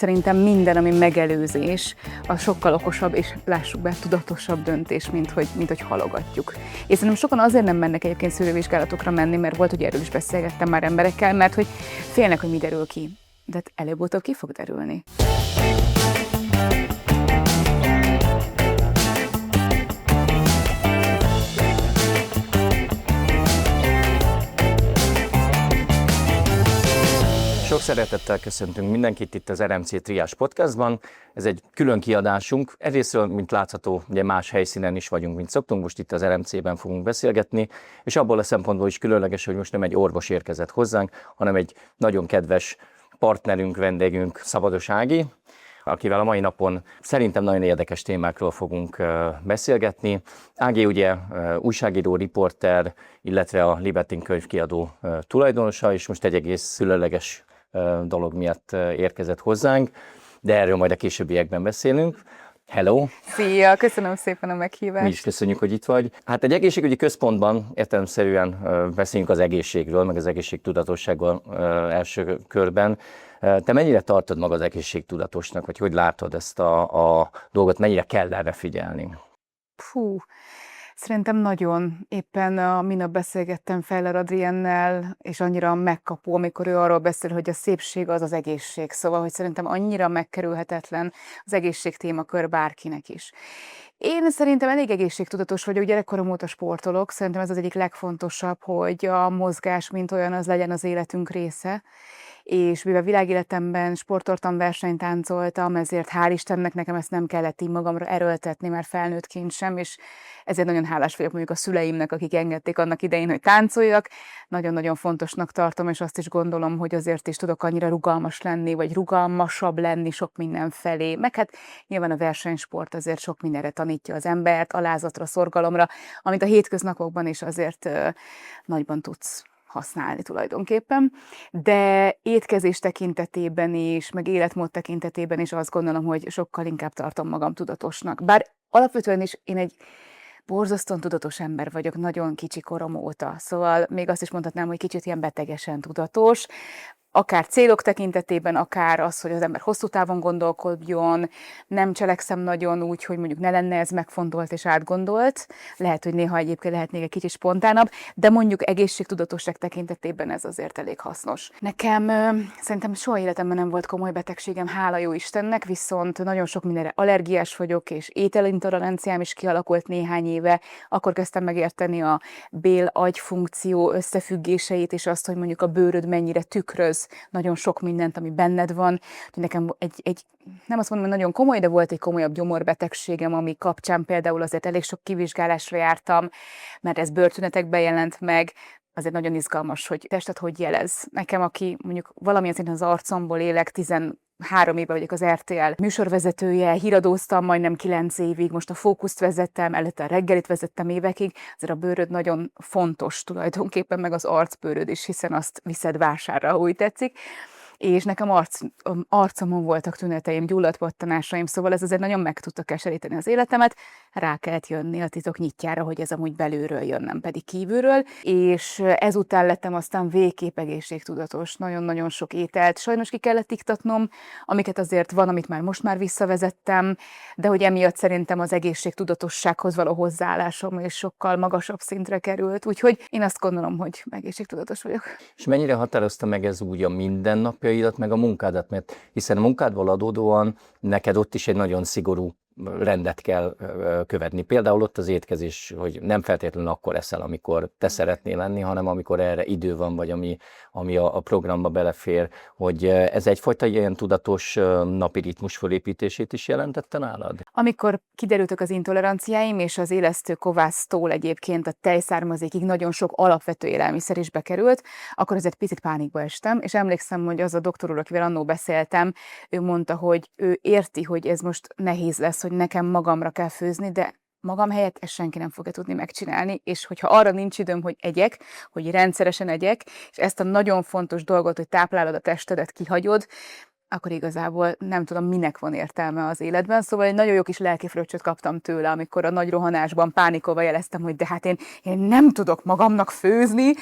Szerintem minden, ami megelőzés, az sokkal okosabb és lássuk be, tudatosabb döntés, mint hogy halogatjuk. És szerintem sokan azért nem mennek egyébként szűrővizsgálatokra menni, mert volt, hogy erről is beszélgettem már emberekkel, mert hogy félnek, hogy mi derül ki. De hát előbb-utóbb ki fog derülni. Sok szeretettel köszöntünk mindenkit itt az RMC Triás Podcastban. Ez egy külön kiadásunk. Egyrésztről, mint látható, ugye más helyszínen is vagyunk, mint szoktunk. Most itt az RMC-ben fogunk beszélgetni, és abból a szempontból is különleges, hogy most nem egy orvos érkezett hozzánk, hanem egy nagyon kedves partnerünk, vendégünk, Szabados Ági, akivel a mai napon szerintem nagyon érdekes témákról fogunk beszélgetni. Ági ugye újságíró, riporter, illetve a Libertin könyvkiadó tulajdonosa, és most egy egész különleges dolog miatt érkezett hozzánk, de erről majd a későbbiekben beszélünk. Hello! Szia! Köszönöm szépen a meghívást! Mi is köszönjük, hogy itt vagy. Hát egy egészségügyi központban értelemszerűen beszélünk az egészségről, meg az egészségtudatossággal első körben. Te mennyire tartod magad egészségtudatosnak, vagy hogy látod ezt a dolgot, mennyire kell erre figyelni? Szerintem nagyon. Éppen a minap beszélgettem Feller Adriennel, és annyira megkapó, amikor ő arról beszél, hogy a szépség az az egészség. Szóval, hogy szerintem annyira megkerülhetetlen az egészség témakör bárkinek is. Én szerintem elég egészségtudatos vagyok, gyerekkorom óta sportolok, szerintem ez az egyik legfontosabb, hogy a mozgás, mint olyan, az legyen az életünk része. És mivel világéletemben sportoltam, versenytáncoltam, ezért hál' Istennek nekem ezt nem kellett így magamra erőltetni, már felnőttként sem, és ezért nagyon hálás vagyok mondjuk a szüleimnek, akik engedték annak idején, hogy táncoljak. Nagyon-nagyon fontosnak tartom, és azt is gondolom, hogy azért is tudok annyira rugalmas lenni, vagy rugalmasabb lenni sok minden felé. Meg hát nyilván a versenysport azért sok mindenre tanítja az embert, alázatra, szorgalomra, amit a hétköznapokban is azért nagyban tudsz használni tulajdonképpen, de étkezés tekintetében is, meg életmód tekintetében is azt gondolom, hogy sokkal inkább tartom magam tudatosnak. Bár alapvetően is én egy borzasztóan tudatos ember vagyok nagyon kicsi korom óta, szóval még azt is mondhatnám, hogy kicsit ilyen betegesen tudatos, akár célok tekintetében, akár az, hogy az ember hosszú távon gondolkodjon, nem cselekszem nagyon úgy, hogy mondjuk ne lenne ez megfontolt és átgondolt. Lehet, hogy néha egyébként lehetnék egy kicsit spontánabb, de mondjuk egészségtudatosság tekintetében ez azért elég hasznos. Nekem szerintem soha életemben nem volt komoly betegségem, hála jó Istennek, viszont nagyon sok mindenre allergiás vagyok, és ételintoleranciám is kialakult néhány éve. Akkor kezdtem megérteni a bél-agy funkció összefüggéseit, és azt, hogy mondjuk a bőröd mennyire tükröz nagyon sok mindent, ami benned van. Nekem nem azt mondom, hogy nagyon komoly, de volt egy komolyabb gyomorbetegségem, ami kapcsán például azért elég sok kivizsgálásra jártam, mert ez bőrtünetekben jelent meg. Azért nagyon izgalmas, hogy tested hogy jelez. Nekem, aki mondjuk valamilyen szinten az arcomból élek, 13 éve vagyok az RTL műsorvezetője, híradóztam majdnem 9 évig, most a Fókuszt vezettem, előtte a Reggelit vezettem évekig, azért a bőröd nagyon fontos tulajdonképpen, meg az arcbőröd is, hiszen azt viszed vásárra, ha úgy tetszik. És nekem arcomon voltak tüneteim, gyulladt-pattanásaim, szóval ez azért nagyon meg tudta keseríteni az életemet. Rá kellett jönni a titok nyitjára, hogy ez amúgy belülről jön, nem pedig kívülről, és ezután lettem aztán végképp egészségtudatos, nagyon-nagyon sok ételt sajnos ki kellett iktatnom, amiket azért van, amit már most már visszavezettem, de hogy emiatt szerintem az egészségtudatossághoz való hozzáállásom is sokkal magasabb szintre került, úgyhogy én azt gondolom, hogy egészségtudatos vagyok. És mennyire határozta meg ez úgy a mindennapjaidat, meg a munkádat, mert hiszen a munkádból adódóan neked ott is egy nagyon szigorú rendet kell követni. Például ott az étkezés, hogy nem feltétlenül akkor eszel, amikor te szeretnél lenni, hanem amikor erre idő van, vagy ami a programba belefér, hogy ez egyfajta ilyen tudatos napi ritmus fölépítését is jelentette nálad? Amikor kiderültek az intoleranciáim, és az élesztő kovásztól egyébként a tejszármazékig nagyon sok alapvető élelmiszer is bekerült, akkor ez egy picit pánikba estem, és emlékszem, hogy az a doktor úr, akivel annó beszéltem, ő mondta, hogy ő érti, hogy ez most nehéz lesz, hogy nekem magamra kell főzni, de magam helyett ezt senki nem fogja tudni megcsinálni, és hogyha arra nincs időm, hogy egyek, hogy rendszeresen egyek, és ezt a nagyon fontos dolgot, hogy táplálod a testedet, kihagyod, akkor igazából nem tudom, minek van értelme az életben. Szóval egy nagyon jó kis lelkifröccsöt kaptam tőle, amikor a nagy rohanásban pánikolva jeleztem, hogy de hát én nem tudok magamnak főzni,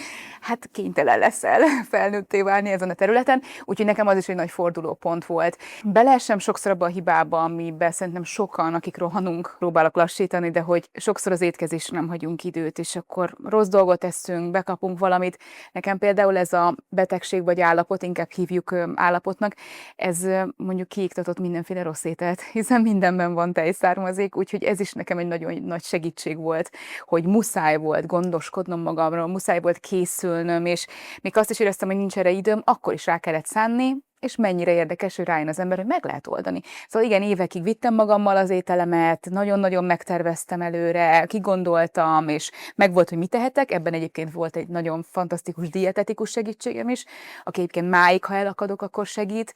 hát kénytelen leszel felnőtté válni ezen a területen, úgyhogy nekem az is egy nagy fordulópont volt. Beleessem sokszor abba a hibába, amiben szerintem sokan, akik rohanunk, próbálok lassítani, de hogy sokszor az étkezésre nem hagyunk időt, és akkor rossz dolgot eszünk, bekapunk valamit. Nekem például ez a betegség vagy állapot, inkább hívjuk állapotnak, ez mondjuk kiiktatott mindenféle rossz ételt, hiszen mindenben van tejszármazék, úgyhogy ez is nekem egy nagyon nagy segítség volt, hogy muszáj volt gondoskodnom magamról, muszáj volt készülnöm, és még azt is éreztem, hogy nincs erre időm, akkor is rá kellett szánni, és mennyire érdekes, hogy rájön az ember, hogy meg lehet oldani. Szóval igen, évekig vittem magammal az ételemet, nagyon-nagyon megterveztem előre, kigondoltam, és megvolt, hogy mit tehetek. Ebben egyébként volt egy nagyon fantasztikus dietetikus segítségem is, aki egyébként máig, ha elakadok, akkor segít.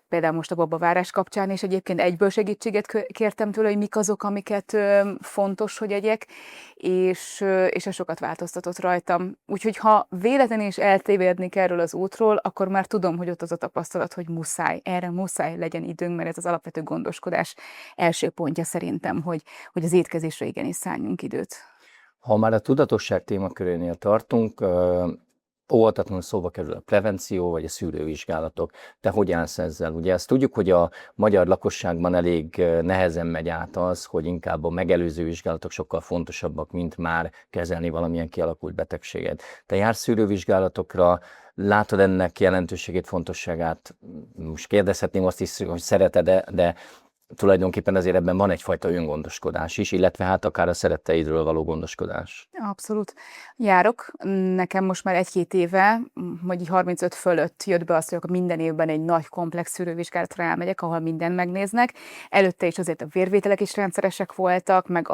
Például most a babavárás kapcsán, és egyébként egyből segítséget kértem tőle, hogy mik azok, amiket fontos, hogy egyek, és ez sokat változtatott rajtam. Úgyhogy ha véletlenül is eltévednék erről az útról, akkor már tudom, hogy ott az a tapasztalat, hogy muszáj, erre muszáj legyen időnk, mert ez az alapvető gondoskodás első pontja szerintem, hogy az étkezésre igenis szálljunk időt. Ha már a tudatosság témakörénél tartunk, óvatatlanul szóba kerül a prevenció, vagy a szűrővizsgálatok. Te hogy állsz ezzel? Ugye ezt tudjuk, hogy a magyar lakosságban elég nehezen megy át az, hogy inkább a megelőző vizsgálatok sokkal fontosabbak, mint már kezelni valamilyen kialakult betegséget. Te jársz szűrővizsgálatokra, látod ennek jelentőségét, fontosságát? Most kérdezhetném azt is, hogy szereted-e, de tulajdonképpen azért ebben van egyfajta öngondoskodás is, illetve hát akár a szeretteidről való gondoskodás. Abszolút. Járok. Nekem most már 1-2 éve, vagy 35 fölött jött be azt, hogy akkor minden évben egy nagy komplex szűrővizsgálatra elmegyek, ahol mindent megnéznek. Előtte is azért a vérvételek is rendszeresek voltak, meg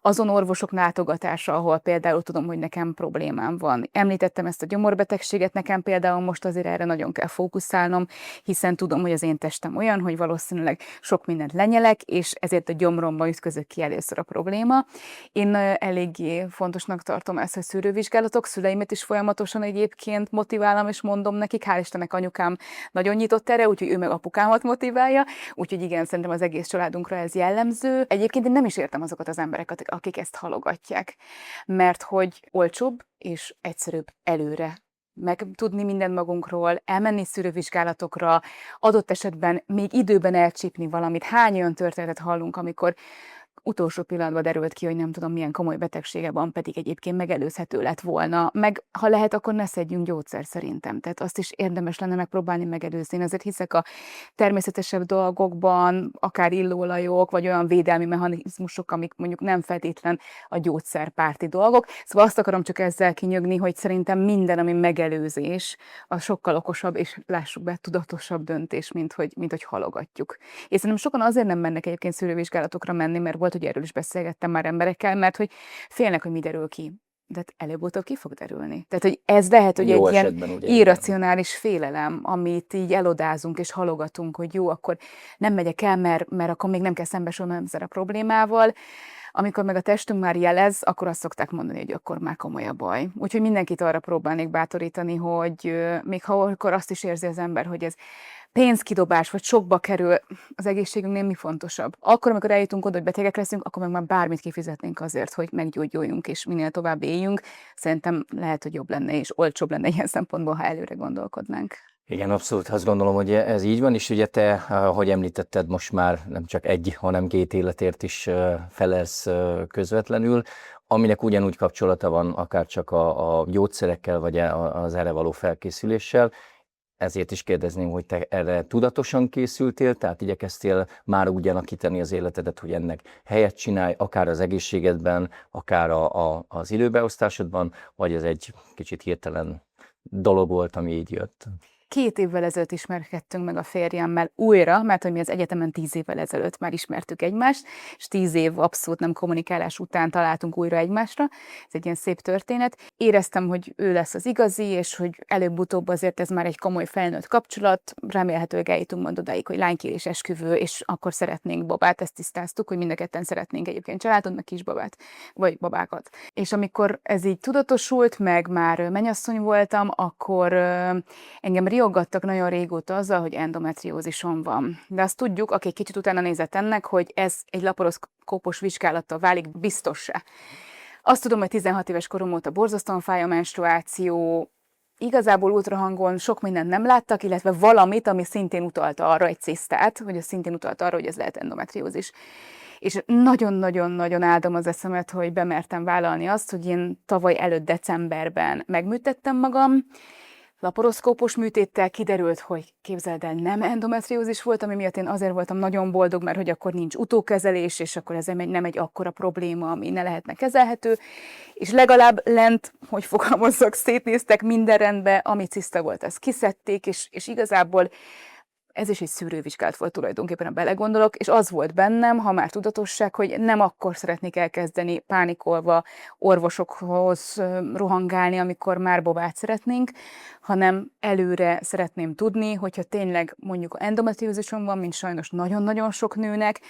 azon orvosok látogatása, ahol például tudom, hogy nekem problémám van. Említettem ezt a gyomorbetegséget, nekem például most azért erre nagyon kell fókuszálnom, hiszen tudom, hogy az én testem olyan, hogy valószínűleg sok mindent lenyelek, és ezért a gyomromban ütközök ki először a probléma. Én eléggé fontosnak tartom ezt a szűrővizsgálatok, szüleimet is folyamatosan egyébként motiválom, és mondom nekik, hál' Istennek anyukám nagyon nyitott erre, úgyhogy ő meg apukámat motiválja, úgyhogy igen, szerintem az egész családunkra ez jellemző. Egyébként én nem is értem azokat az embereket, akik ezt halogatják, mert hogy olcsóbb és egyszerűbb előre megtudni mindent magunkról, elmenni szűrővizsgálatokra, adott esetben még időben elcsípni valamit. Hány olyan történetet hallunk, amikor utolsó pillanatban derült ki, hogy nem tudom milyen komoly betegsége van, pedig egyébként megelőzhető lett volna. Meg ha lehet, akkor ne szedjünk gyógyszer szerintem. Tehát azt is érdemes lenne megpróbálni megelőzni. Én azért hiszek a természetesebb dolgokban, akár illóolajok, vagy olyan védelmi mechanizmusok, amik mondjuk nem feltétlen a gyógyszerpárti dolgok. Szóval azt akarom csak ezzel kinyögni, hogy szerintem minden, ami megelőzés, az sokkal okosabb, és lássuk be, tudatosabb döntés, mint hogy halogatjuk. És szerintem sokan azért nem mennek egyébként szűrővizsgálatokra menni, mert volt, hogy erről is beszélgettem már emberekkel, mert hogy félnek, hogy mi derül ki. De előbb-utóbb ki fog derülni. Tehát, hogy ez lehet, hogy Jó egy ilyen ugye, irracionális félelem, amit így elodázunk és halogatunk, hogy jó, akkor nem megyek el, mert akkor még nem kell szembesülnem ezzel a problémával. Amikor meg a testünk már jelez, akkor azt szokták mondani, hogy akkor már komoly a baj. Úgyhogy mindenkit arra próbálnék bátorítani, hogy még ha akkor azt is érzi az ember, hogy ez pénzkidobás, vagy sokba kerül, az egészségünknél mi fontosabb. Akkor, amikor eljutunk oda, hogy betegek leszünk, akkor meg már bármit kifizetnénk azért, hogy meggyógyuljunk, és minél tovább éljünk. Szerintem lehet, hogy jobb lenne, és olcsóbb lenne ilyen szempontból, ha előre gondolkodnánk. Igen, abszolút azt gondolom, hogy ez így van, és ugye te, ahogy említetted, most már nem csak egy, hanem 2 életért is felelsz közvetlenül, aminek ugyanúgy kapcsolata van akár csak a gyógyszerekkel, vagy az erre való felkészüléssel. Ezért is kérdezném, hogy te erre tudatosan készültél, tehát igyekeztél már úgy alakítani az életedet, hogy ennek helyet csinálj, akár az egészségedben, akár az időbeosztásodban, vagy ez egy kicsit hirtelen dolog volt, ami így jött? 2 évvel ezelőtt ismerkedtünk meg a férjemmel újra, mert hogy mi az egyetemen 10 évvel ezelőtt már ismertük egymást, és 10 év abszolút nem kommunikálás után találtunk újra egymásra. Ez egy ilyen szép történet. Éreztem, hogy ő lesz az igazi, és hogy előbb-utóbb azért ez már egy komoly felnőtt kapcsolat. Remélhetőleg eljutunk majd odáig, hogy lánykérés esküvő, és akkor szeretnénk babát, ezt tisztáztuk, hogy mind a ketten szeretnénk egyébként családot, meg kisbabát, vagy babákat. És amikor ez így tudatosult, meg már mennyasszony voltam, akkor engem riogattak nagyon régóta azzal, hogy endometriózisom van. De azt tudjuk, aki egy kicsit utána nézett ennek, hogy ez egy laparoszkópos vizsgálattal válik biztossá. Azt tudom, hogy 16 éves korom óta borzasztóan fáj a menstruáció, igazából ultrahangon sok mindent nem láttak, illetve valamit, ami szintén utalta arra, egy cisztát, hogy az szintén utalta arra, hogy ez lehet endometriózis. És nagyon-nagyon-nagyon áldom az eszemet, hogy bemertem vállalni azt, hogy én tavaly előtt decemberben megműtettem magam, laparoszkópos műtéttel kiderült, hogy képzeld el, nem endometriózis volt, ami miatt én azért voltam nagyon boldog, mert hogy akkor nincs utókezelés, és akkor ez nem egy akkora probléma, ami ne lehetne kezelhető, és legalább lent, hogy fogalmazzak, szétnéztek minden rendbe, ami ciszta volt, ezt kiszedték, és igazából ez is egy szűrővizsgálat volt tulajdonképpen, ha belegondolok, és az volt bennem, ha már tudatosság, hogy nem akkor szeretnék elkezdeni pánikolva orvosokhoz rohangálni, amikor már babát szeretnénk, hanem előre szeretném tudni, hogyha tényleg mondjuk endometriózisom van, mint sajnos nagyon-nagyon sok nőnek,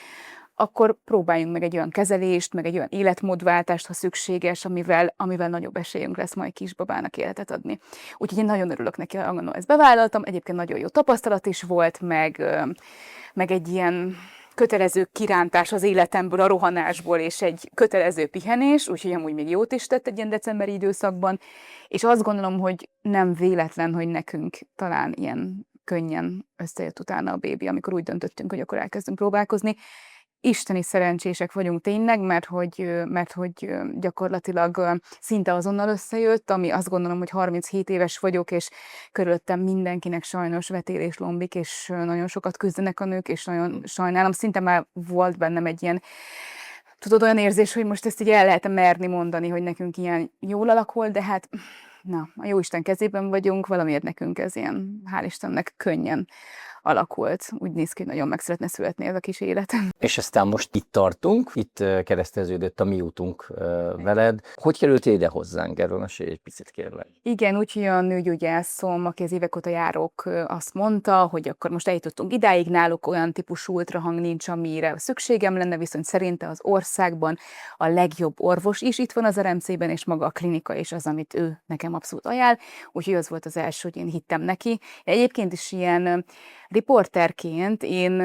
akkor próbáljunk meg egy olyan kezelést, meg egy olyan életmódváltást, ha szükséges, amivel nagyobb esélyünk lesz majd kisbabának életet adni. Úgyhogy én nagyon örülök neki, hogy ezt bevállaltam. Egyébként nagyon jó tapasztalat is volt, meg egy ilyen kötelező kirántás az életemből, a rohanásból, és egy kötelező pihenés, úgyhogy amúgy még jót is tett egy ilyen decemberi időszakban, és azt gondolom, hogy nem véletlen, hogy nekünk talán ilyen könnyen összejött utána a bébi, amikor úgy döntöttünk, hogy akkor elkezdünk próbálkozni. Isteni szerencsések vagyunk tényleg, mert hogy gyakorlatilag szinte azonnal összejött, ami azt gondolom, hogy 37 éves vagyok, és körülöttem mindenkinek sajnos vetélés lombik, és nagyon sokat küzdenek a nők, és nagyon sajnálom. Szinte már volt bennem egy ilyen, tudod, olyan érzés, hogy most ezt így el lehet merni mondani, hogy nekünk ilyen jól alakul, de hát na, a Jóisten kezében vagyunk, valamiért nekünk ez ilyen, hál' Istennek, könnyen alakult. Úgy néz ki, hogy nagyon meg szeretne születni ez a kis élet. És aztán most itt tartunk, itt kereszteződött a mi útunk veled. Hogy kerültél ide hozzánk? Erről mesélj egy picit, kérlek. Igen, úgyhogy a nőgyógyászom, aki az évek óta járok, azt mondta, hogy akkor most eljutottunk idáig, náluk olyan típusú ultrahang nincs, amire szükségem lenne, viszont szerinte az országban a legjobb orvos is itt van az RMC-ben, és maga a klinika is az, amit ő nekem abszolút ajánl. Úgyhogy az volt az első, hogy én hittem neki. Egyébként is ilyen riporterként én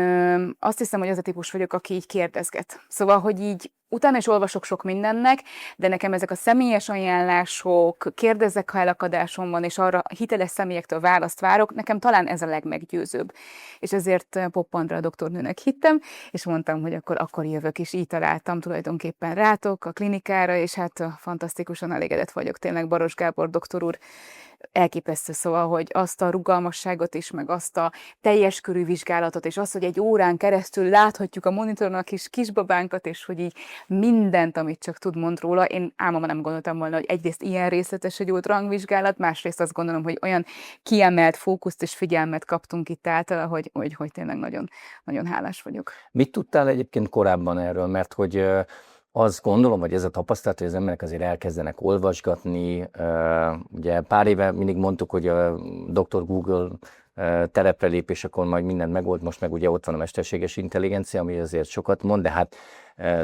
azt hiszem, hogy az a típus vagyok, aki így kérdezget. Szóval, hogy így utána is olvasok sok mindennek, de nekem ezek a személyes ajánlások, kérdezzek, ha elakadásom van, és arra hiteles személyektől választ várok, nekem talán ez a legmeggyőzőbb. És ezért Poppandra a doktornőnek hittem, és mondtam, hogy akkor jövök, és így találtam tulajdonképpen rátok a klinikára, és hát fantasztikusan elégedett vagyok tényleg, Baros Gábor doktor úr elképesztő, szóval, hogy azt a rugalmasságot is, meg azt a teljes körű vizsgálatot, és azt, hogy egy órán keresztül láthatjuk a monitoron a kis kisbabánkat, és hogy így mindent, amit csak tud, mond róla. Én álmomban nem gondoltam volna, hogy egyrészt ilyen részletes egy ultrahangvizsgálat, másrészt azt gondolom, hogy olyan kiemelt fókuszt és figyelmet kaptunk itt általa, hogy tényleg nagyon, nagyon hálás vagyok. Mit tudtál egyébként korábban erről? Mert hogy azt gondolom, hogy ez a tapasztalat, hogy az emberek azért elkezdenek olvasgatni. Ugye pár éve mindig mondtuk, hogy a Dr. Google terepre lépés, akkor majd mindent megold, most meg ugye ott van a mesterséges intelligencia, ami azért sokat mond, de hát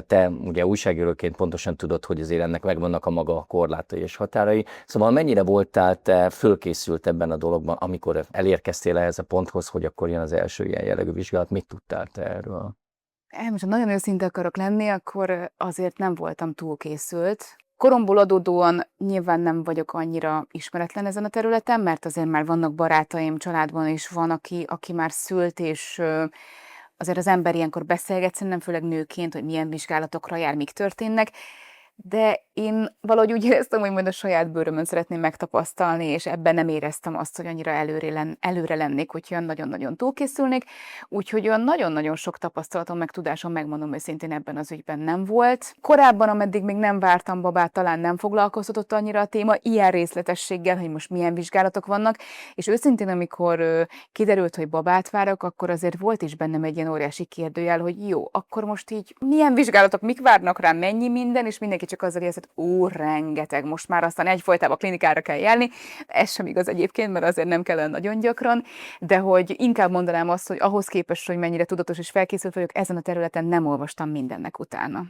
te ugye újságíróként pontosan tudod, hogy azért ennek megvannak a maga korlátai és határai. Szóval mennyire voltál te fölkészült ebben a dologban, amikor elérkeztél ehhez a ponthoz, hogy akkor jön az első ilyen jellegű vizsgálat, mit tudtál te erről? Most, ha nagyon őszinte akarok lenni, akkor azért nem voltam túl készült. Koromból adódóan nyilván nem vagyok annyira ismeretlen ezen a területen, mert azért már vannak barátaim, családban is van, aki már szült, és azért az ember ilyenkor beszélget, szerintem főleg nőként, hogy milyen vizsgálatokra jár, mik történnek, de én valahogy úgy éreztem, hogy majd a saját bőrömön szeretném megtapasztalni, és ebben nem éreztem azt, hogy annyira előre lennék, hogy olyan nagyon-nagyon túlkészülnék. Úgyhogy olyan nagyon-nagyon sok tapasztalatom, meg tudásom, megmondom őszintén, ebben az ügyben nem volt. Korábban, ameddig még nem vártam babát, talán nem foglalkoztatott annyira a téma, ilyen részletességgel, hogy most milyen vizsgálatok vannak, és őszintén, amikor kiderült, hogy babát várok, akkor azért volt is bennem egy ilyen óriási kérdőjel, hogy jó, akkor most így milyen vizsgálatok, mik várnak rám, mennyi minden, és mindenki csak azzal érzett, rengeteg, most már aztán egyfolytában a klinikára kell járni. Ez sem igaz egyébként, mert azért nem kell nagyon gyakran, de hogy inkább mondanám azt, hogy ahhoz képest, hogy mennyire tudatos és felkészült vagyok, ezen a területen nem olvastam mindennek utána.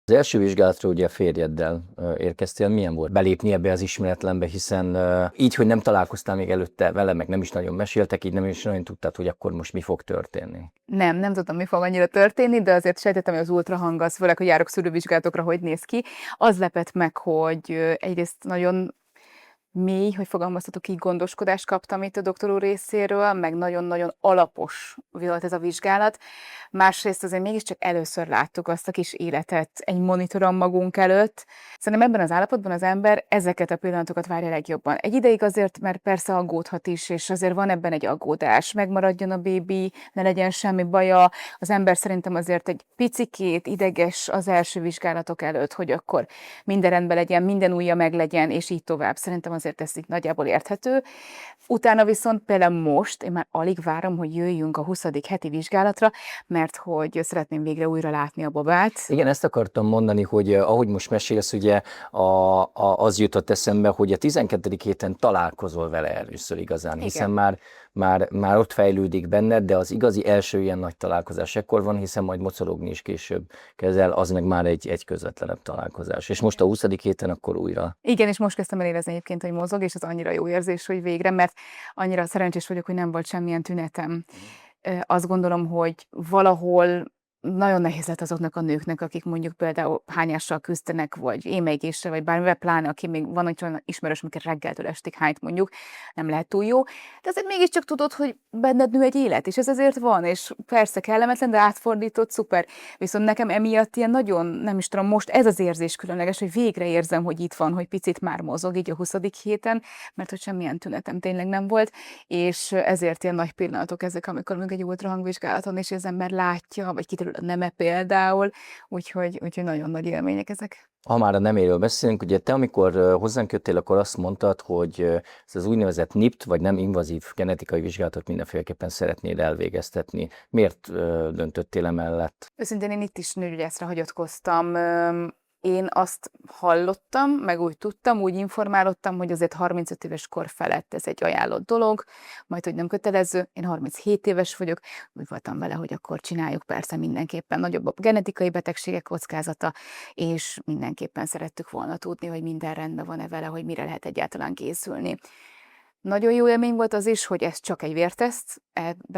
Az első vizsgálatra ugye a férjeddel érkeztél, milyen volt belépni ebbe az ismeretlenbe, hiszen így, hogy nem találkoztál még előtte vele, meg nem is nagyon meséltek, így nem is nagyon tudtad, hogy akkor most mi fog történni. Nem tudtam, mi fog annyira történni, de azért sejtettem, hogy az ultrahang az, főleg, hogy járok szűrővizsgálatokra, hogy néz ki. Az lepett meg, hogy egyrészt nagyon mély, hogy fogalmazhatok így, gondoskodást kaptam itt a doktor úr részéről, meg nagyon-nagyon alapos volt ez a vizsgálat. Másrészt azért mégiscsak először láttuk azt a kis életet egy monitoron magunk előtt. Szerintem ebben az állapotban az ember ezeket a pillanatokat várja legjobban. Egy ideig azért, mert persze aggódhat is, és azért van ebben egy aggódás. Megmaradjon a bébi, ne legyen semmi baja. Az ember szerintem azért egy picikét ideges az első vizsgálatok előtt, hogy akkor minden rendben legyen, minden ujja meg legyen, és így tovább. Szerintem azért ez így nagyjából érthető. Utána viszont például most én már alig várom, hogy jöjjünk a 20. heti vizsgálatra, mert hogy szeretném végre újra látni a babát. Igen, ezt akartam mondani, hogy ahogy most mesélsz, ugye az jutott eszembe, hogy a 12. héten találkozol vele először igazán, hiszen már ott fejlődik benned, de az igazi első ilyen nagy találkozás ekkor van, hiszen majd mocorogni is később kezd, az meg már egy közvetlenebb találkozás. És most a 20. héten akkor újra. Igen, és most kezdtem el érezni egyébként, hogy mozog, és az annyira jó érzés, hogy végre, mert annyira szerencsés vagyok, hogy nem volt semmilyen tünetem. Azt gondolom, hogy valahol nagyon nehéz lett azoknak a nőknek, akik mondjuk például hányással küzdenek, vagy émegéssel, vagy bármivel, pláne aki még van olyan ismerős, amikor reggeltől estig hányt mondjuk, nem lehet túl jó. De azért mégiscsak tudod, hogy benned nő egy élet, és ez azért van, és persze kellemetlen, de átfordított, szuper. Viszont nekem emiatt ilyen nagyon, nem is tudom, most ez az érzés különleges, hogy végre érzem, hogy itt van, hogy picit már mozog így a 20. héten, mert hogy semmilyen tünetem tényleg nem volt, és ezért ilyen nagy pillanatok ezek, amikor még egy ultrahangvizsgálaton, és az ember látja, vagy kiderül a neme például, úgyhogy nagyon nagy élmények ezek. Ha már a neméről beszélünk, ugye te amikor hozzánk jöttél, akkor azt mondtad, hogy ez az úgynevezett NIPT, vagy nem invazív genetikai vizsgálatot mindenféleképpen szeretnéd elvégeztetni. Miért döntöttél emellett? Őszintén én itt is nőgyógyászra hagyatkoztam. Én azt hallottam, meg úgy tudtam, úgy informálódtam, hogy azért 35 éves kor felett ez egy ajánlott dolog, majd hogy nem kötelező. Én 37 éves vagyok, úgy voltam vele, hogy akkor csináljuk, persze mindenképpen nagyobb a genetikai betegségek kockázata, és mindenképpen szerettük volna tudni, hogy minden rendben van-e vele, hogy mire lehet egyáltalán készülni. Nagyon jó élmény volt az is, hogy ez csak egy vérteszt,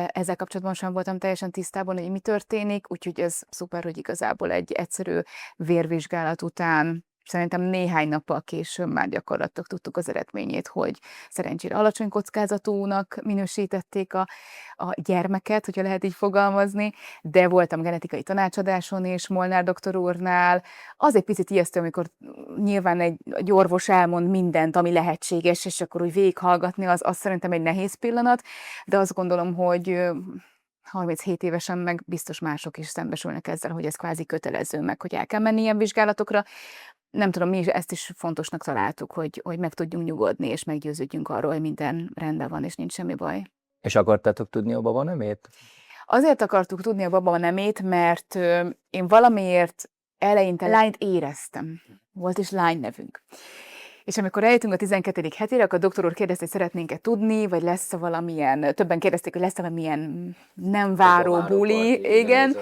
ezzel kapcsolatban sem voltam teljesen tisztában, hogy mi történik, úgyhogy ez szuper, hogy igazából egy egyszerű vérvizsgálat után, szerintem néhány nappal később már gyakorlatilag tudtuk az eredményét, hogy szerencsére alacsony kockázatúnak minősítették a gyermeket, hogyha lehet így fogalmazni, de voltam genetikai tanácsadáson is, Molnár doktor úrnál. Az egy picit ijesztő, amikor nyilván egy orvos elmond mindent, ami lehetséges, és akkor úgy végighallgatni, az szerintem egy nehéz pillanat, de azt gondolom, hogy 37 évesen meg biztos mások is szembesülnek ezzel, hogy ez kvázi kötelező, meg hogy el kell menni ilyen vizsgálatokra. Nem tudom, mi is ezt is fontosnak találtuk, hogy meg tudjunk nyugodni, és meggyőződjünk arról, hogy minden rendben van, és nincs semmi baj. És akartátok tudni a baba nemét? Azért akartuk tudni a baba nemét, mert én valamiért eleinte lányt éreztem. Volt is lány nevünk. És amikor eljöttünk a 12. hetére, akkor a doktor úr kérdezte, hogy szeretnénk-e tudni, vagy lesz-e valamilyen, többen kérdezték, hogy lesz-e valamilyen nem váró buli. Igen.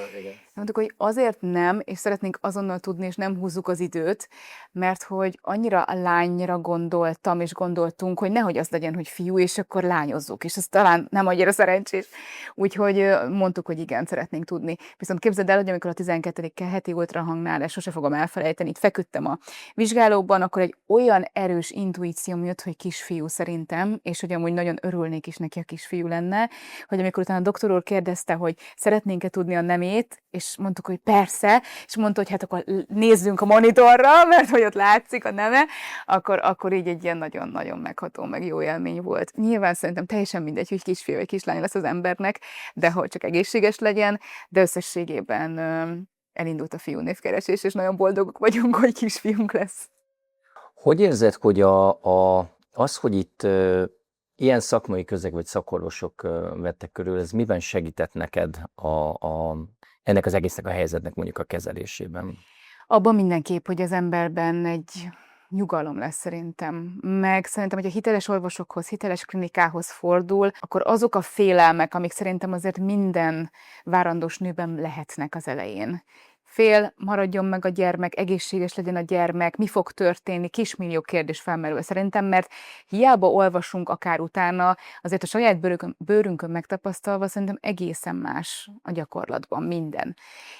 Mondtuk, hogy azért nem, és szeretnénk azonnal tudni, és nem húzzuk az időt, mert hogy annyira a lányra gondoltam, és gondoltunk, hogy nehogy az legyen, hogy fiú, és akkor lányozzuk, és ez talán nem annyira szerencsés. Úgyhogy mondtuk, hogy igen, szeretnénk tudni. Viszont képzeld el, hogy amikor a 12. heti ultrahangnál, ezt sose fogom elfelejteni, itt feküdtem a vizsgálóban, akkor egy olyan erős intuícióm jött, hogy kisfiú szerintem, és hogy amúgy nagyon örülnék is neki, a kisfiú lenne, hogy amikor utána a doktor úr kérdezte, hogy szeretnénk-e tudni a nemét, és mondtuk, hogy persze, és mondta, hogy hát akkor nézzünk a monitorra, mert hogy ott látszik a neme, akkor így egy ilyen nagyon-nagyon megható, meg jó élmény volt. Nyilván szerintem teljesen mindegy, hogy kisfiú vagy kislány lesz az embernek, de hogy csak egészséges legyen, de összességében elindult a fiúnévkeresés, és nagyon boldogok vagyunk, hogy kisfiunk lesz. Hogy érzed, hogy az, hogy itt ilyen szakmai közeg vagy szakorvosok vettek körül, ez miben segített neked ennek az egésznek a helyzetnek mondjuk a kezelésében? Abban mindenképp, hogy az emberben egy nyugalom lesz szerintem. Meg szerintem, hogy a hiteles orvosokhoz, hiteles klinikához fordul, akkor azok a félelmek, amik szerintem azért minden várandós nőben lehetnek az elején. fél, maradjon meg a gyermek, egészséges legyen a gyermek, mi fog történni, kismillió kérdés felmerül szerintem, mert hiába olvasunk akár utána, azért a saját bőrünkön megtapasztalva szerintem egészen más a gyakorlatban minden.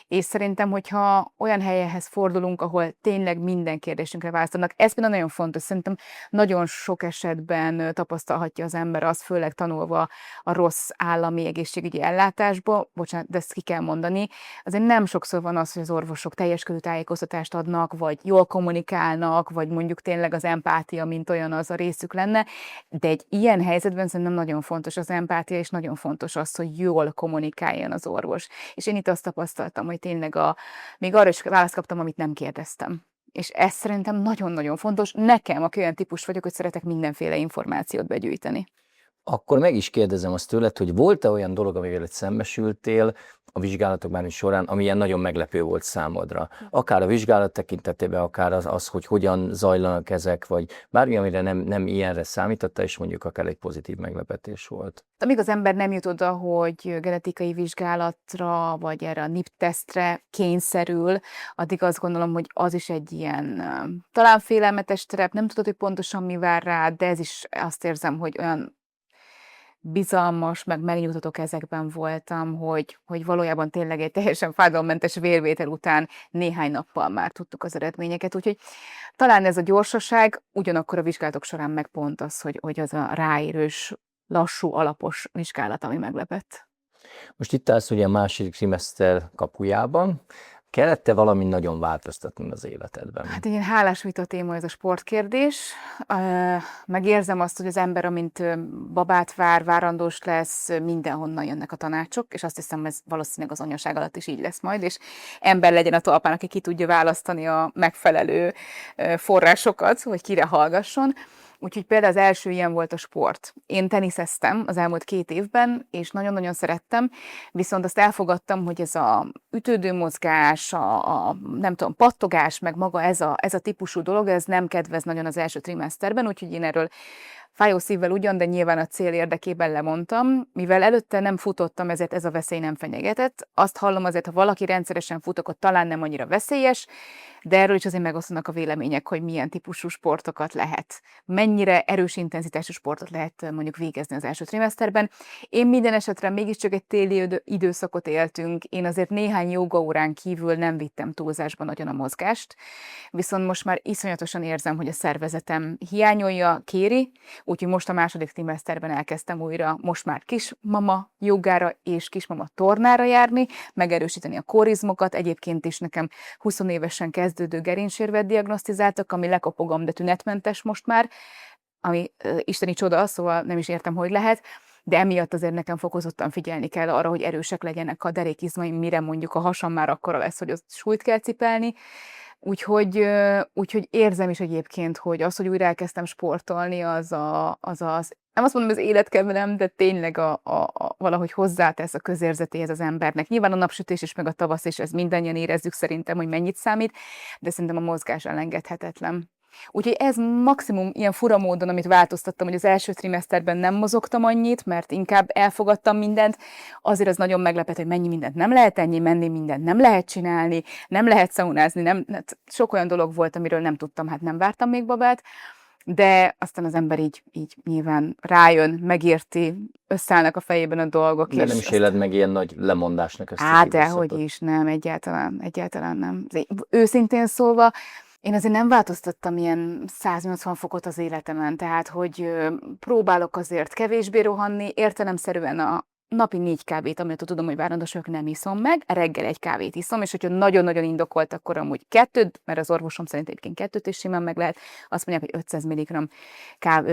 És szerintem, hogyha olyan helyekhez fordulunk, ahol tényleg minden kérdésünkre választanak, ez például nagyon fontos, szerintem nagyon sok esetben tapasztalhatja az ember azt, főleg tanulva a rossz állami egészségügyi ellátásba, bocsánat, de ezt ki kell mondani, azért nem sokszor van az, hogy az orvosok teljes körű tájékoztatást adnak, vagy jól kommunikálnak, vagy mondjuk tényleg az empátia, mint olyan az a részük lenne, de egy ilyen helyzetben szerintem nagyon fontos az empátia, és nagyon fontos az, hogy jól kommunikáljon az orvos. És én itt azt tapasztaltam, hogy tényleg még arra is választ kaptam, amit nem kérdeztem. És ez szerintem nagyon-nagyon fontos. Nekem, aki olyan típus vagyok, hogy szeretek mindenféle információt begyűjteni. Akkor meg is kérdezem azt tőled, hogy volt-e olyan dolog, amivel szembesültél a vizsgálatokban is során, ami ilyen nagyon meglepő volt számodra? Akár a vizsgálat tekintetében, akár az, hogy hogyan zajlanak ezek, vagy bármi, amire nem ilyenre számította, és mondjuk akár egy pozitív meglepetés volt. Amíg az ember nem jut oda, hogy genetikai vizsgálatra, vagy erre a NIP-tesztre kényszerül, addig azt gondolom, hogy az is egy ilyen talán félelmetes terep, nem tudod, hogy pontosan mi vár rá, de ez is azt érzem, hogy olyan bizalmas, meg megnyugtató kezekben voltam, hogy valójában tényleg egy teljesen fájdalommentes vérvétel után néhány nappal már tudtuk az eredményeket, úgyhogy talán ez a gyorsaság, ugyanakkor a vizsgálatok során meg pont az, hogy az a ráérős, lassú, alapos vizsgálat, ami meglepett. Most itt állsz ugye a második trimester kapujában. Kellett-e valami nagyon változtatni az életedben? Hát egy ilyen hálás vita téma ez a sportkérdés. Megérzem azt, hogy az ember, amint babát vár, várandós lesz, mindenhonnan jönnek a tanácsok, és azt hiszem, ez valószínűleg az anyaság alatt is így lesz majd, és ember legyen a talpán, aki ki tudja választani a megfelelő forrásokat, hogy kire hallgasson. Úgyhogy például az első ilyen volt a sport. Én teniszeztem az elmúlt 2 évben, és nagyon-nagyon szerettem, viszont azt elfogadtam, hogy ez a ütődő mozgás, nem tudom, pattogás, meg maga ez a típusú dolog, ez nem kedvez nagyon az első trimeszterben, úgyhogy én erről fájó szívvel ugyan, de nyilván a cél érdekében lemondtam. Mivel előtte nem futottam, ezért ez a veszély nem fenyegetett. Azt hallom azért, ha valaki rendszeresen fut, akkor talán nem annyira veszélyes, de erről is azért megosztanak a vélemények, hogy milyen típusú sportokat lehet. Mennyire erős intenzitású sportot lehet mondjuk végezni az első trimeszterben. Én minden esetre mégiscsak egy téli időszakot éltünk, én azért néhány jogaórán kívül nem vittem túlzásban nagyon a mozgást, viszont most már iszonyatosan érzem, hogy a szervezetem hiányolja, kéri, úgyhogy most a második trimeszterben elkezdtem újra most már kismama jogára és kismama tornára járni, megerősíteni a kórizmokat, egyébként is nekem 20 évesen kezdődő gerincsérvet diagnosztizáltak, ami lekopogom, de tünetmentes most már, ami isteni csoda, szóval nem is értem, hogy lehet, de emiatt azért nekem fokozottan figyelni kell arra, hogy erősek legyenek a derékizmaim, mire mondjuk a hasam már akkora lesz, hogy ott súlyt kell cipelni. Úgyhogy érzem is egyébként, hogy az, hogy újra elkezdtem sportolni, az nem azt mondom, az életkedvelem, de tényleg valahogy hozzátesz a közérzetéhez az embernek. Nyilván a napsütés is, meg a tavasz is, ez mindannyian érezzük szerintem, hogy mennyit számít, de szerintem a mozgás elengedhetetlen. Úgyhogy ez maximum ilyen fura módon, amit változtattam, hogy az első trimeszterben nem mozogtam annyit, mert inkább elfogadtam mindent, azért az nagyon meglepett, hogy mennyi mindent nem lehet enni, menni mindent nem lehet csinálni, nem lehet szaunázni, sok olyan dolog volt, amiről nem tudtam, hát nem vártam még babát, de aztán az ember így nyilván rájön, megérti, összeállnak a fejében a dolgok. De nem is éled meg ilyen nagy lemondásnak ezt az dehogy is, nem, egyáltalán nem. Őszintén szólva, én azért nem változtattam ilyen 180 fokot az életemen, tehát hogy próbálok azért kevésbé rohanni, értelemszerűen a napi 4 kávét, amit tudom, hogy várandósok nem iszom meg, reggel 1 kávét iszom, és hogyha nagyon-nagyon indokolt, akkor amúgy 2, mert az orvosom szerint egyébként 2 is simán meg lehet, azt mondják, hogy 500 mg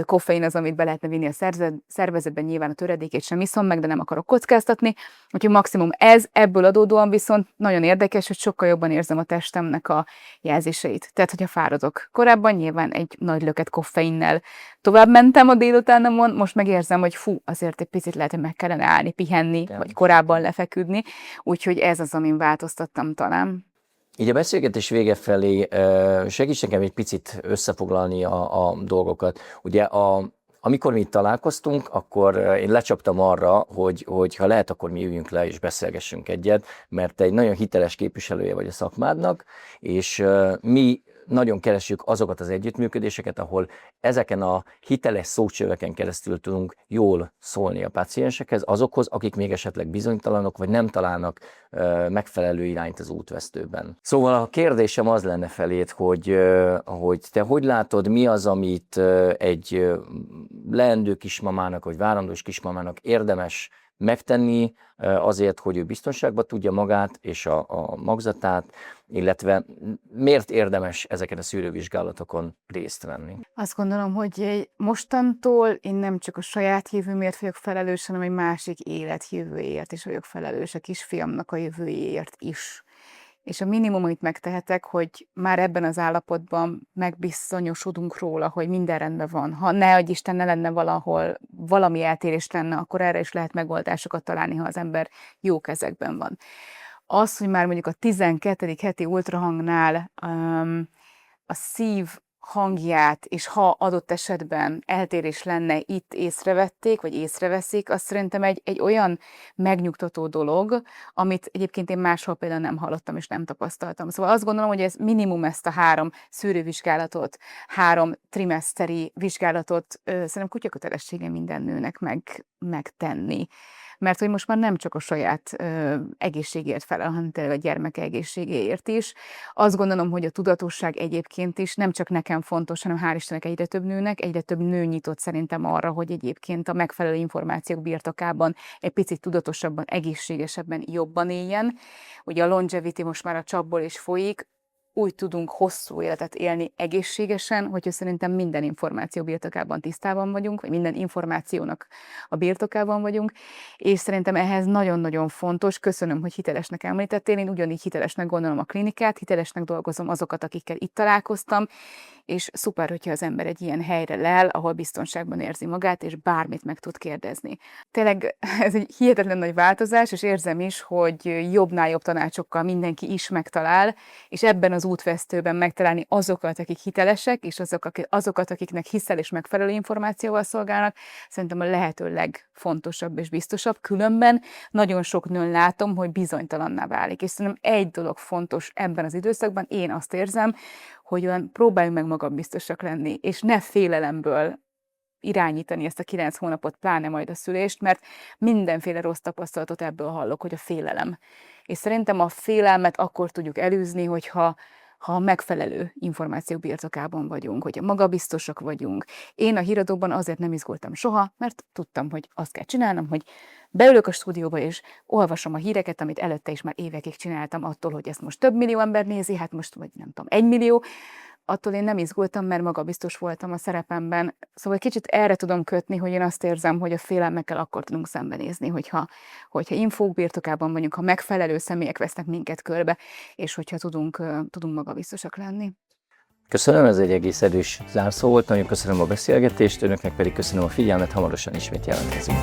koffein az, amit be lehetne vinni a szervezetben, nyilván a töredékét sem iszom meg, de nem akarok kockáztatni, úgyhogy maximum ez, ebből adódóan viszont nagyon érdekes, hogy sokkal jobban érzem a testemnek a jelzéseit. Tehát, hogyha fáradok. Korábban nyilván egy nagy löket koffeinnel tovább mentem a délutánomon, most megérzem, hogy azért egy picit lehet, hogy meg kellene állni, pihenni, vagy korábban lefeküdni, úgyhogy ez az, amin változtattam talán. Így a beszélgetés vége felé segíts nekem egy picit összefoglalni a dolgokat. Ugye a Amikor mi itt találkoztunk, akkor én lecsaptam arra, hogy ha lehet, akkor mi üljünk le és beszélgessünk egyet, mert te egy nagyon hiteles képviselője vagy a szakmádnak, és mi nagyon keresjük azokat az együttműködéseket, ahol ezeken a hiteles szócsöveken keresztül tudunk jól szólni a páciensekhez, azokhoz, akik még esetleg bizonytalanok, vagy nem találnak megfelelő irányt az útvesztőben. Szóval a kérdésem az lenne feléd, hogy te hogy látod, mi az, amit egy leendő kismamának, vagy várandós kismamának érdemes megtenni azért, hogy ő biztonságban tudja magát és a magzatát, illetve miért érdemes ezeken a szűrővizsgálatokon részt venni? Azt gondolom, hogy mostantól én nem csak a saját jövőmért vagyok felelős, hanem egy másik élet jövőjéért is vagyok felelős, a kisfiamnak a jövőjéért is. És a minimum, amit megtehetek, hogy már ebben az állapotban megbizonyosodunk róla, hogy minden rendben van. Ha ne adj Isten, ne lenne valahol valami eltérés lenne, akkor erre is lehet megoldásokat találni, ha az ember jó kezekben van. Az, hogy már mondjuk a 12. heti ultrahangnál a szív hangját, és ha adott esetben eltérés lenne, itt észrevették, vagy észreveszik, az szerintem egy olyan megnyugtató dolog, amit egyébként én máshol például nem hallottam és nem tapasztaltam. Szóval azt gondolom, hogy ez minimum ezt a 3 szűrővizsgálatot, 3 trimeszteri vizsgálatot szerintem kutyakötelessége minden nőnek megtenni. Mert hogy most már nem csak a saját egészségért felel, hanem tényleg a gyermeke egészségéért is. Azt gondolom, hogy a tudatosság egyébként is nem csak nekem fontos, hanem hál' Istennek egyre több nőnek, egyre több nő nyitott szerintem arra, hogy egyébként a megfelelő információk birtokában egy picit tudatosabban, egészségesebben, jobban éljen. Ugye a longevity most már a csapból is folyik, úgy tudunk hosszú életet élni egészségesen, hogyha szerintem minden információ birtokában tisztában vagyunk, vagy minden információnak a birtokában vagyunk, és szerintem ehhez nagyon-nagyon fontos, köszönöm, hogy hitelesnek említettél, én ugyanígy hitelesnek gondolom a klinikát, hitelesnek dolgozom azokat, akikkel itt találkoztam, és szuper, hogyha az ember egy ilyen helyre lel, ahol biztonságban érzi magát, és bármit meg tud kérdezni. Tényleg ez egy hihetetlen nagy változás, és érzem is, hogy jobbnál jobb tanácsokkal mindenki is megtalál, és ebben az útvesztőben megtalálni azokat, akik hitelesek, és azokat, akiknek hiszel és megfelelő információval szolgálnak, szerintem a lehető legfontosabb és biztosabb. Különben nagyon sok nőn látom, hogy bizonytalanná válik. És szerintem egy dolog fontos ebben az időszakban, én azt érzem, hogy olyan próbáljunk meg magabiztosak lenni, és ne félelemből irányítani ezt a 9 hónapot, pláne majd a szülést, mert mindenféle rossz tapasztalatot ebből hallok, hogy a félelem. És szerintem a félelmet akkor tudjuk elűzni, hogyha megfelelő információk birtokában vagyunk, hogyha magabiztosak vagyunk. Én a híradóban azért nem izgultam soha, mert tudtam, hogy azt kell csinálnom, hogy beülök a stúdióba, és olvasom a híreket, amit előtte is már évekig csináltam, attól, hogy ezt most több millió ember nézi, hát most, vagy nem tudom, 1 millió, attól én nem izgultam, mert magabiztos voltam a szerepemben. Szóval kicsit erre tudom kötni, hogy én azt érzem, hogy a félelmekkel akkor tudunk szembenézni, hogyha infók birtokában vagyunk, ha megfelelő személyek vesznek minket körbe, és hogyha tudunk magabiztosak lenni. Köszönöm, ez egy egész erős zárszó volt, nagyon köszönöm a beszélgetést, önöknek pedig köszönöm a figyelmet, hamarosan ismét jelentkezünk.